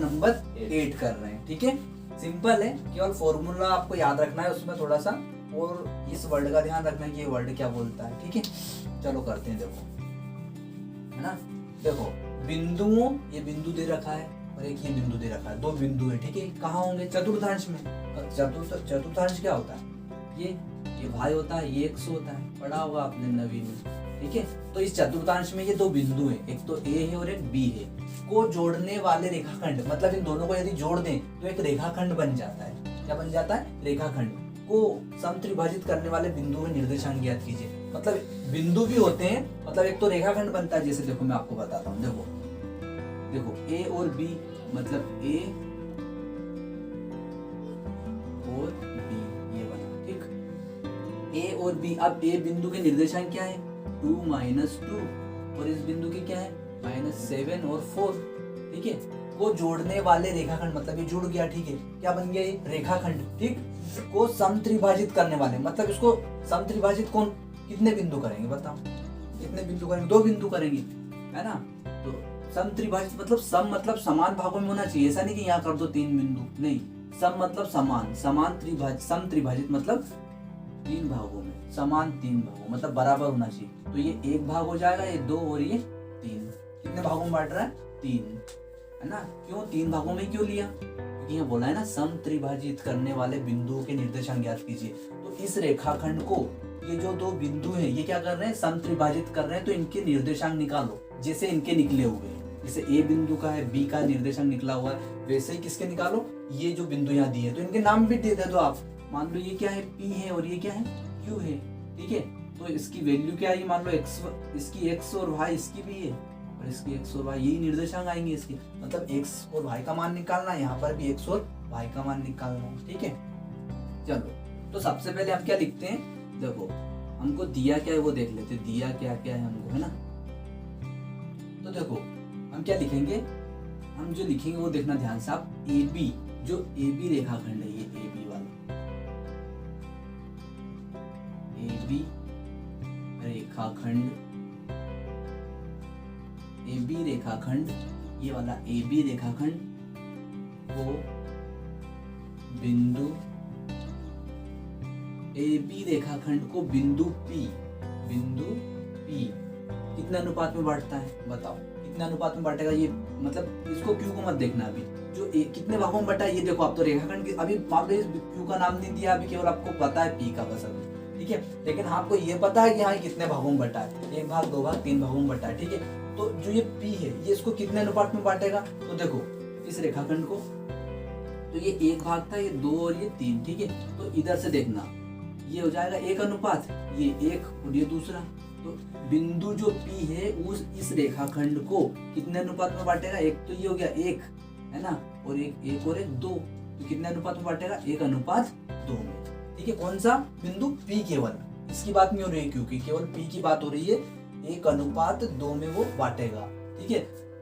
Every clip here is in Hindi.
नंबर 8 कर रहे हैं। ठीक है, सिंपल है, केवल फॉर्मूला आपको याद रखना है उसमें थोड़ा सा, और इस वर्ड का ध्यान रखना है कि ये वर्ड क्या बोलता है। ठीक है, चलो करते हैं। देखो है ना, देखो बिंदुओं, ये बिंदु दे रखा है और एक ये बिंदु दे रखा है, दो बिंदु है। ठीक है, कहाँ होंगे? चतुर्थांश में। चतुर्थांश क्या होता है? ये भाई होता है, ये x होता है, पढ़ा होगा आपने नवीं में। ठीक है, तो इस चतुर्थांश में ये दो बिंदु हैं, एक तो a है और एक b है, को जोड़ने वाले रेखाखंड, मतलब इन दोनों को यदि जोड़ दें तो एक रेखाखंड बन जाता है। क्या बन जाता है? रेखाखंड। को समत्रिभाजित करने वाले बिंदु में निर्देशांक ज्ञात कीजिए। मतलब बिंदु भी होते हैं, मतलब एक तो रेखाखंड बनता है। जैसे देखो मैं आपको बताता हूँ, देखो a और b, मतलब a और b, ये बना। ठीक, a और b। अब a बिंदु के निर्देशांक क्या है? 2 - 2, और इस बिंदु के क्या है? -7 और 4। ठीक है, को जोड़ने वाले रेखाखंड, मतलब ये जुड़ गया। ठीक है, क्या बन गया? ये रेखाखंड। ठीक, को समत्रिभाजित करने वाले, मतलब इसको समत्रिभाजित कौन, कितने बिंदु करेंगे बताओ? कितने बिंदु करेंगे? 2 बिंदु करेंगे, है ना। तो समत्रिभाजित मतलब सम, मतलब समान भागों में होना चाहिए। ऐसा नहीं कि यहाँ कर दो 3 बिंदु, नहीं। सम मतलब समान, समान त्रिभाजित, समत्रिभाजित मतलब 3 भागों में, समान 3 भागों, मतलब बराबर होना चाहिए। तो ये 1 भाग हो जाएगा, ये 2 और ये 3। कितने भागों में बांट रहा है? 3, है ना। क्यों 3 भागों में क्यों लिया? क्योंकि यहाँ बोला है ना समत्रिभाजित करने वाले बिंदुओं के निर्देशांक ज्ञात कीजिए। तो इस रेखाखंड को, ये जो 2 बिंदु हैं, ये क्या कर रहे हैं? समत्रिभाजित कर रहे हैं। तो इनके निर्देशांक निकालो, जैसे इनके निकले हुए हैं। जैसे a बिंदु का है, b का निर्देशांक निकला हुआ है, वैसे ही किसके निकालो? ये जो बिंदु यहाँ दिए, तो इनके नाम भी दे दो आप। मान लो ये क्या है? p है, और ये क्या है? q है। ठीक है, तो इसकी वैल्यू क्या है? मान लो x, इसकी x और y इसकी भी है, और इसकी x और y, यही निर्देशांक आएंगे इसके। मतलब x और y का मान निकालना है, यहाँ पर भी x और y का मान निकालना है। ठीक है, चलो तो सबसे पहले हम क्या लिखते हैं? देखो हमको दिया क्या है वो देख लेते, दिया क्या क्या है हमको, है ना। तो देखो हम क्या लिखेंगे, हम जो लिखेंगे वो देखना ध्यान से आप। AB, जो AB रेखाखंड है, ये AB वाला AB रेखाखंड, AB रेखाखंड, ये वाला AB रेखाखंड को बिंदु, AB रेखाखंड को बिंदु P कितने अनुपात में बांटता है? बताओ कितने अनुपात में बांटेगा ये? मतलब इसको क्यू को मत देखना अभी, जो कितने भागों में बटा है ये देखो। आप तो रेखाखंड की अभी मान लो क्यू का नाम नहीं दिया, अभी केवल आपको पता है P का बस अभी। ठीक है, लेकिन आपको ये पता है कि हाँ कितने भागों में बटा है, 1 भाग 2 भाग 3 भागों में बटा है। ठीक है, तो जो ये P है, ये इसको कितने अनुपात में बांटेगा? तो देखो इस रेखाखंड को, तो ये 1 भाग था, ये 2 और ये 3। ठीक है, तो इधर से देखना, ये हो जाएगा 1 अनुपात, ये 1 और ये दूसरा। तो बिंदु जो P है उस इस रेखाखंड को कितने अनुपात में बांटेगा? एक तो ये हो गया 1, है ना, और एक और 1 2। तो कितने अनुपात में बांटेगा? 1:2 में। ठीक है, कौन सा बिंदु? P, केवल इसकी बात नहीं हो रही है क्योंकि केवल P की बात हो रही है। 1:2 में वो बांटेगा। ठीक है,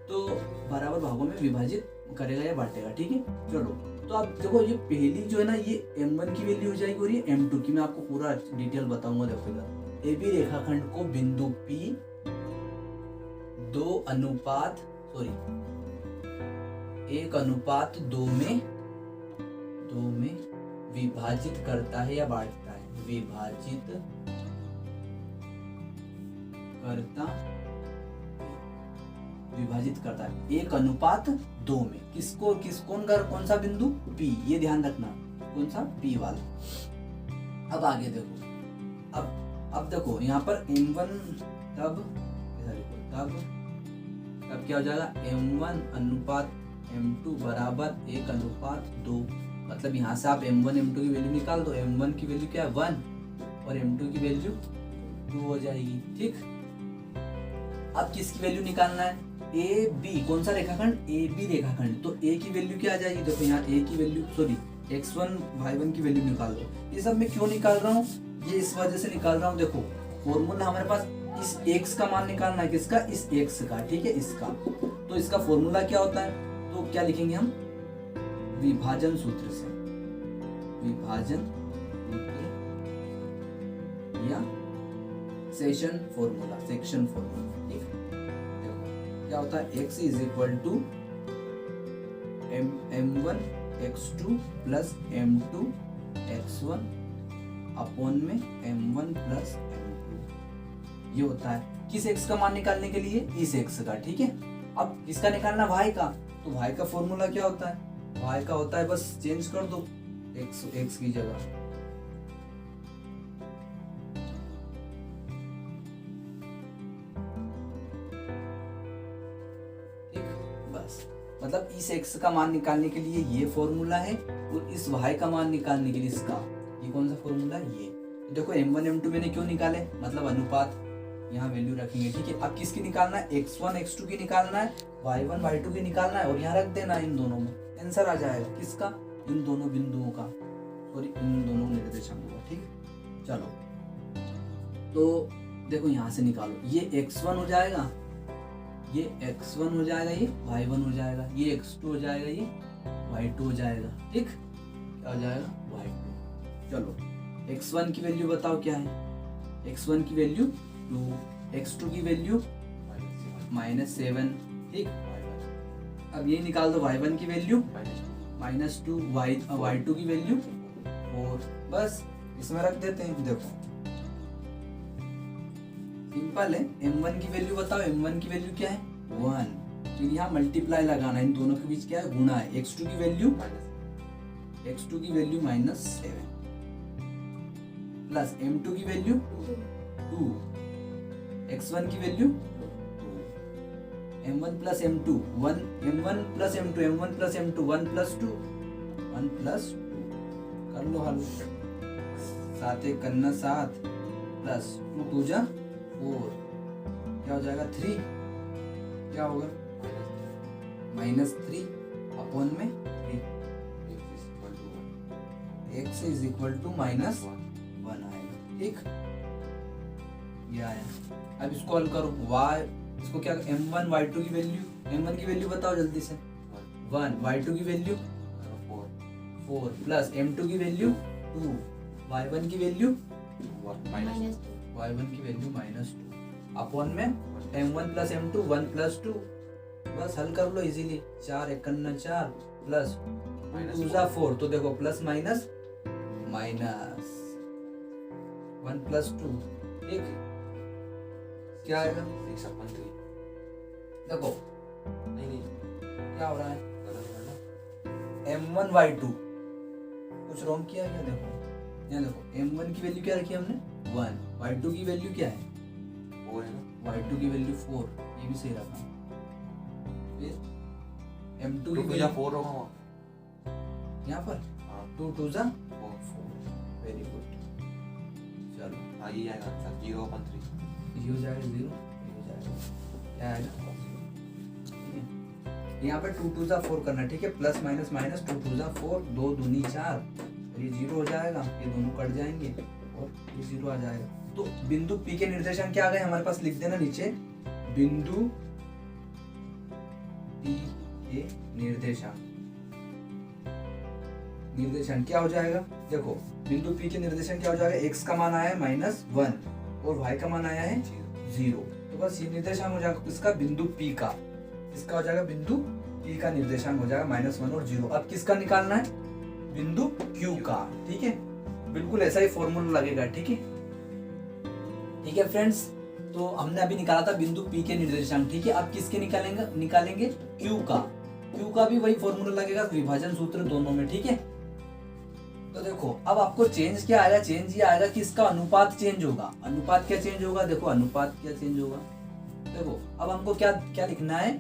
तो बराबर भागों में विभाजित करेगा या बांटेगा। ठीक है, चलो तो आप देखो ये पहली जो है ना, ये M1 की वैल्यू हो जाएगी और ये M2 की। मैं आपको पूरा डिटेल बताऊंगा। देखो इधर AB रेखाखंड को बिंदु P 1:2 में विभाजित करता है या बांटता है? विभाजित करता है 1:2 में। किसको? कौन सा बिंदु? P, ये ध्यान रखना, कौन सा? P वाला। अब आगे देखो, अब देखो यहाँ पर M1 तब क्या हो जाएगा? M1 अनुपात M2 बराबर 1:2। मतलब यहाँ से आप M1 M2 की वैल्यू निकाल दो। M1 की वैल्यू क्या है? 1, और M2 की वैल्यू 2 हो जाएगी। ठीक, अब किसकी वैल्यू निकालना है? AB, कौन सा रेखाखंड? AB रेखाखंड। तो A की वैल्यू क्या आ जाएगी? देखो यहाँ A की वैल्यू, सॉरी x1 y1 की वैल्यू निकाल दो। ये सब मैं क्यों निकाल रहा हूँ? ये इस वजह से निकाल रहा हूँ, देखो फॉर्मूला हमारे पास इस x का मान निकालना है। किसका? इस x का। ठीक है, इसका। तो इसका फॉर्मूला क्या होता है? तो क्या लिखेंगे हम? विभाजन सूत्र से, विभाजन सूत्र या सेक्शन फॉर्मूला। ठीक, देखो क्या होता है? x is equal to m1 x2 plus m2 x1 upon में m1 प्लस m2 ये होता है किस x का मान निकालने के लिए, इस x का। ठीक है, अब इसका निकालना y का, तो y का फॉर्मूला क्या होता है, y का होता है, बस चेंज कर दो x की जगह। मतलब इस x का मान निकालने के लिए ये फॉर्मूला है और इस y का मान निकालने के लिए इसका ये कौन सा फॉर्मूला है, ये। तो देखो m1 m2 मैंने क्यों निकाले, मतलब अनुपात, यहाँ वैल्यू रखेंगे। ठीक है, अब किसकी निकालना है, x1 x2 की निकालना है, y1 y2 की निकालना है और यहाँ रख देना इन दोनों में, आंसर आ जाएगा किसका, इन दोनों बिंदुओं का, सॉरी इन दोनों निर्देशांकों का। ठीक, चलो तो देखो यहाँ से निकालो, ये x1 हो जाएगा, ये x1 हो जाएगा, ये y1 हो जाएगा, ये x2 हो जाएगा, ये y2 हो जाएगा। ठीक, क्या हो जाएगा, y2। चलो x1 की वैल्यू बताओ क्या है, x1 की वैल्यू 2, x2 की वैल्यू -7। ठीक, अब ये निकाल दो, y1 की वैल्यू -2, y2 की वैल्यू 4, बस इसमें रख देते हैं। देखो सिंपल है, m1 की वैल्यू बताओ, m1 की वैल्यू क्या है 1, फिर यहाँ मल्टीप्लाई लगाना, इन दोनों के बीच क्या है, गुणा है। x2 की वैल्यू -7 प्लस m2 की वैल्यू 2, x1 की value 2, m1 plus m2 1, m1 plus m2 m1 plus m2 1 plus 2 1 plus 2, कर लो हल, 7 एक करना 7 प्लस 2 2 जा 4, क्या हो जाएगा 3, क्या होगा -3 अपॉन में 3, x इज इक्वल टू -1 आएगा। ठीक, ये आया। अब इसको हल करो, y इसको क्या, m1 y2 की वैल्यू, m1 की वैल्यू बताओ जल्दी से 1, y2 की वैल्यू 4 प्लस m2 की वैल्यू 2, y1 की वैल्यू y1 की वैल्यू -2 अपॉन में m1 प्लस m2 1 प्लस 2, बस हल कर लो इजीली, 4 एक करना 4 प्लस 2 जा 4, तो देखो प्लस माइनस 1 प्लस 2, ठीक, क्या आएगा 6/3। देखो नहीं क्या हो रहा है, m1 y2 कुछ रॉन्ग किया है क्या, देखो यहाँ देखो m1 की वैल्यू क्या रखी हमने 1, y2 की वैल्यू क्या है 4 है ना, y2 की वैल्यू 4, ये भी सही रखा। फिर m2 की वैल्यू 4 होगा यहाँ पर, 2 2 जा 4, वेरी गुड। चलो आगे आएगा आंसर 0/3, ये हो जाएगा 0, ये हो जाएगा क्या आएगा, यहाँ पे 2 2 जा 4 करना, ठीक है, प्लस माइनस माइनस 2 2 जा 4, 2 दूनी 4, ये 0 हो जाएगा, ये दोनों कट जाएंगे और ये 0 आ जाएगा। तो बिंदु P के निर्देशांक क्या आ गए हमारे पास, लिख देना नीचे, बिंदु P के निर्देशांक क्या हो जाएगा, देखो बिंदु P के निर्देशांक क्या हो जाएगा, x का मान आया है -1 और y का मान आया है 0, तो बस ये निर्देशांक हो जाएगा इसका, बिंदु P का, इसका हो जाएगा बिंदु P का निर्देशांक हो जाएगा -1 और 0। अब किसका निकालना है, बिंदु Q का, ठीक है, बिल्कुल ऐसा ही फॉर्मूला लगेगा। ठीक है फ्रेंड्स, तो हमने अभी निकाला था बिंदु P के निर्देशांक, ठीक है। अब किसके निकालेंगे Q का भी वही फॉर्मूला लगेगा, विभाजन सूत्र दोनों में, ठीक है। तो देखो अब आपको चेंज क्या आएगा, चेंज ये आएगा कि इसका अनुपात चेंज होगा। अनुपात क्या चेंज होगा, देखो अनुपात क्या चेंज होगा, देखो अब हमको क्या लिखना है,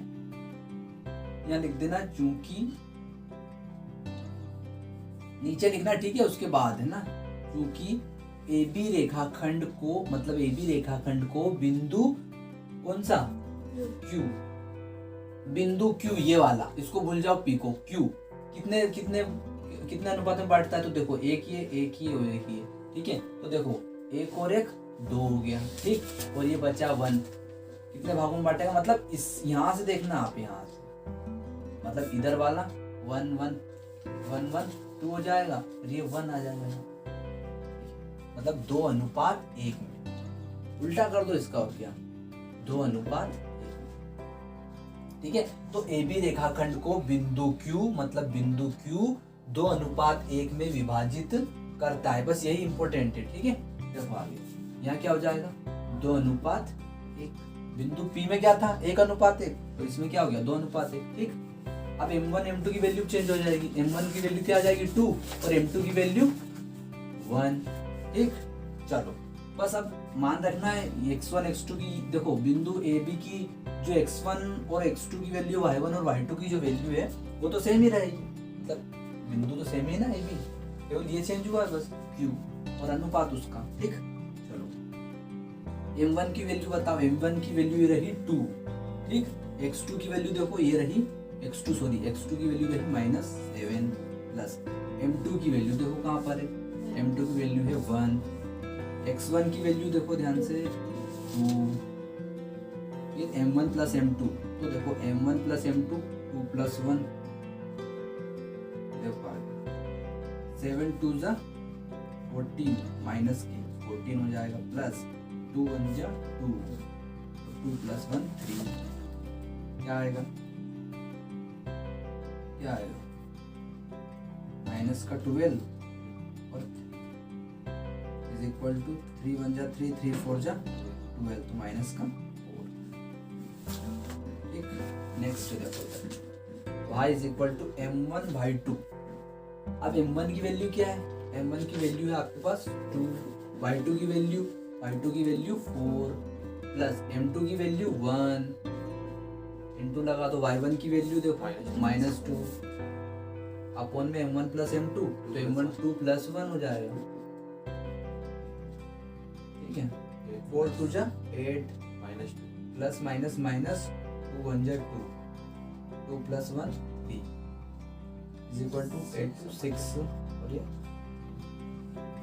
यहाँ लिख देना चूंकि, नीचे लिखना, ठीक है, उसके बाद है ना, चूंकि AB रेखाखंड को, मतलब AB रेखाखंड को बिंदु कौन सा Q, बिंदु Q ये वाला, इसको भूल जाओ P को, Q कितने अनुपात में बांटता है, तो देखो एक ही और एक ही है, ठीक है। तो देखो 1 और 1 2 हो गया, ठीक, और ये बचा 1, कितने भागों में बांटेगा, मतलब इस यहाँ से देखना आप, यहाँ से मतलब इधर वाला 1 1 1 1 2 हो जाएगा और ये 1 आ जाएगा, मतलब 2:1 में, उल्टा कर दो इसका और क्या, 2:1 में। ठीक है। तो ए बी रेखाखंड को बिंदु Q मतलब बिंदु Q 2:1 में विभाजित करता है, बस यही इंपॉर्टेंट है। ठीक है, देखो आगे यहाँ क्या हो जाएगा 2:1। बिंदु P में क्या था 1:1, तो इसमें क्या हो गया 2:1। ठीक, अब m1 m2 की वैल्यू चेंज हो जाएगी, m1 की वैल्यू क्या आ जाएगी 2 और m2 की वैल्यू 1। ठीक, चलो बस अब मान रखना है x1 x2 की, देखो बिंदु AB की जो x1 और x2 की वैल्यू y1 और y2 की जो वैल्यू है वो तो सेम ही रहेगी, मतलब बिंदु तो सेम ही है ना AB, केवल ये चेंज हुआ है बस Q और अनुपात उसका। ठीक, चलो m1 की वैल्यू बताओ, m1 की वैल्यू ये रही 2। ठीक, x2 की वैल्यू देखो ये रही x2 की वैल्यू रही -7 प्लस m2 की वैल्यू देखो कहाँ पर है, m2 की वैल्यू है 1। x1 की वैल्यू देखो ध्यान से 2, फिर m1 प्लस m2, तो देखो m1 प्लस m2 2 प्लस 1, देखो 7 2 जा 14 माइनस के 14 हो जाएगा प्लस 2 1 जा 2, 2 प्लस 1 3, क्या आएगा माइनस का 12 और इज इक्वल टू 3 1 जा 3 3 4 जा 12, तो माइनस का 4। ठीक, नेक्स्ट देखो y is equal to m1 by 2। अब m1 की वैल्यू क्या है, m1 की वैल्यू है आपके पास 2, y2 की वैल्यू 4 प्लस m2 की वैल्यू 1 इंटू लगा दो y1 की वैल्यू देखो -2 अपॉन में m1 प्लस m2, तो m1 2 प्लस 1 हो जाएगा। ठीक है, 4 2 जा 8 प्लस माइनस माइनस 2 1 जा 2, 2 प्लस 1 3 इज इक्वल टू 8 2 6 और ये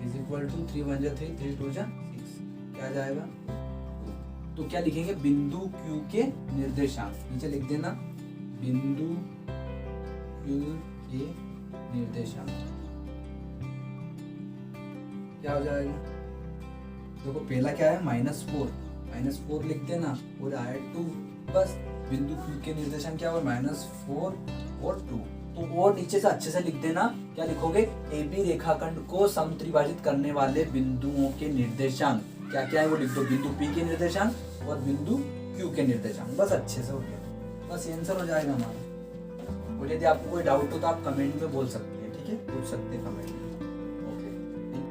इज इक्वल टू 3 1 जा 3 3 2 जा 6, क्या जाएगा 2। तो क्या लिखेंगे बिंदु Q के निर्देशांक, नीचे लिख देना बिंदु Q के निर्देशांक क्या हो जाएगा, देखो पहला क्या है -4 लिख देना और आया 2, बस बिंदु Q के निर्देशांक क्या हुआ -4 और 2। तो और नीचे से अच्छे से लिख देना, क्या लिखोगे AB रेखाखंड को समत्रिभाजित करने वाले बिंदुओं के निर्देशांक क्या क्या है वो लिख दो, बिंदु P के निर्देशांक और बिंदु Q के निर्देशांक, बस अच्छे से हो गया, बस आंसर हो जाएगा हमारा। और यदि आपको कोई डाउट हो तो आप कमेंट में बोल सकते हैं, ठीक है, पूछ सकते हैं कमेंट में।